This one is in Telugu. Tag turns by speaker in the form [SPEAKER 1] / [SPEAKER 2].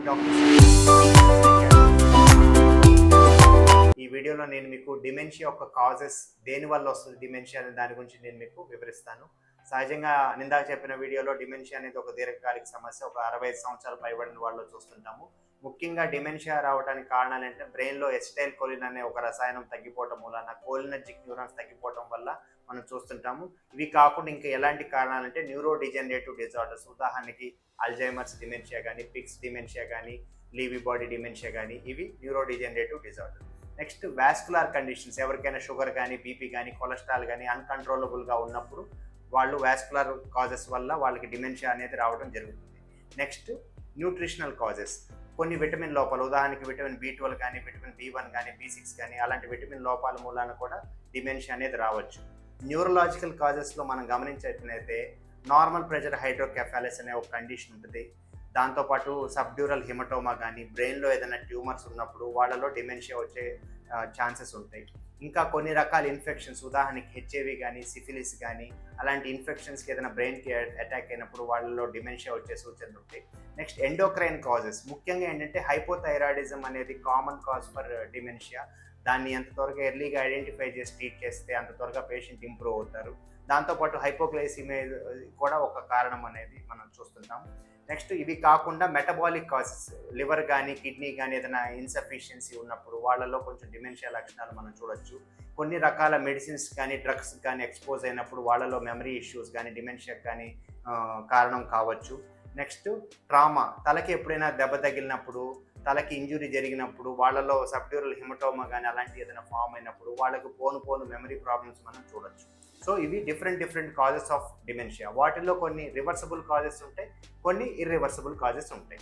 [SPEAKER 1] డాక్టర్. ఈ వీడియోలో నేను మీకు డిమెన్షియా యొక్క కాజెస్, దేనివల్ల వస్తుంది డిమెన్షియా అనే దాని గురించి నేను మీకు వివరిస్తాను. సహజంగా నిందాక చెప్పిన వీడియోలో డిమెన్షియా అనేది ఒక దీర్ఘకాలిక సమస్య. ఒక 65 సంవత్సరాలు పైబడిన వాళ్ళు చూస్తుంటాము. ముఖ్యంగా డిమెన్షియా రావడానికి కారణాలు ఏంటంటే బ్రెయిన్లో ఎసిటైల్ కోలిన్ అనే ఒక రసాయనం తగ్గిపోవటం మూలన కోలినర్జిక్ న్యూరాన్స్ తగ్గిపోవటం వల్ల మనం చూస్తుంటాము. ఇవి కాకుండా ఇంకా ఎలాంటి కారణాలు అంటే న్యూరో డిజనరేటివ్ డిజార్డర్స్, ఉదాహరణకి అల్జైమర్స్ డిమెన్షియా కానీ, పిక్స్ డిమెన్షియా కానీ, లీవీ బాడీ డిమెన్షియా కానీ, ఇవి neuro degenerative disorder. Next vascular conditions, ఎవరికైనా షుగర్ కానీ, బీపీ కానీ, కొలెస్ట్రాల్ కానీ అన్కంట్రోలబుల్గా ఉన్నప్పుడు వాళ్ళు వాస్కులర్ కాజెస్ వల్ల వాళ్ళకి డిమెన్షియా అనేది రావడం జరుగుతుంది. నెక్స్ట్ న్యూట్రిషనల్ కాజెస్, కొన్ని విటమిన్ లోపాలు, ఉదాహరణకి విటమిన్ B12 కానీ, విటమిన్ B1 కానీ, B6 కానీ, అలాంటి విటమిన్ లోపాల మూలాన కూడా డిమెన్షియా అనేది రావచ్చు. న్యూరలాజికల్ కాజెస్లో మనం గమనించినట్లయితే నార్మల్ ప్రెషర్ హైడ్రోకెఫాలస్ అనే ఒక కండిషన్ ఉంటుంది. దాంతోపాటు సబ్డ్యూరల్ హిమటోమా కానీ, బ్రెయిన్లో ఏదైనా ట్యూమర్స్ ఉన్నప్పుడు వాళ్ళలో డిమెన్షియా వచ్చే ఛాన్సెస్ ఉంటాయి. ఇంకా కొన్ని రకాల ఇన్ఫెక్షన్స్, ఉదాహరణకి హెచ్ఐవి కానీ, సిఫిలిస్ కానీ, అలాంటి ఇన్ఫెక్షన్స్కి ఏదైనా బ్రెయిన్కి అటాక్ అయినప్పుడు వాళ్ళలో డిమెన్షియా వచ్చే సూచనలు ఉంటాయి. నెక్స్ట్ ఎండోక్రైన్ కాజెస్, ముఖ్యంగా ఏంటంటే హైపోథైరాయిడిజం అనేది కామన్ కాజ్ ఫర్ డిమెన్షియా. దాన్ని ఎంత త్వరగా ఎర్లీగా ఐడెంటిఫై చేసి ట్రీట్ చేస్తే అంత త్వరగా పేషెంట్ ఇంప్రూవ్ అవుతారు. దాంతోపాటు హైపోగ్లైసిమియా కూడా ఒక కారణం అనేది మనం చూస్తుంటాం. నెక్స్ట్ ఇవి కాకుండా మెటబాలిక్ కాజెస్, లివర్ కానీ, కిడ్నీ కానీ ఏదైనా ఇన్సఫిషియన్సీ ఉన్నప్పుడు వాళ్ళలో కొంచెం డిమెన్షియా లక్షణాలు మనం చూడొచ్చు. కొన్ని రకాల మెడిసిన్స్ కానీ, డ్రగ్స్ కానీ ఎక్స్పోజ్ అయినప్పుడు వాళ్ళలో మెమరీ ఇష్యూస్ కానీ, డిమెన్షియా కానీ కారణం కావచ్చు. నెక్స్ట్ ట్రామా, తలకి ఎప్పుడైనా దెబ్బ తగిలినప్పుడు, తలకి ఇంజురీ జరిగినప్పుడు వాళ్ళలో సబ్డ్యూరల్ హిమటోమా కానీ అలాంటి ఏదైనా ఫామ్ అయినప్పుడు వాళ్ళకు పోను మెమరీ ప్రాబ్లమ్స్ మనం చూడొచ్చు. సో ఇవి డిఫరెంట్ కాజెస్ ఆఫ్ డిమెన్షియా. వాటిల్లో కొన్ని రివర్సబుల్ కాజెస్ ఉంటాయి, కొన్ని ఇర్రివర్సబుల్ కాజెస్ ఉంటాయి.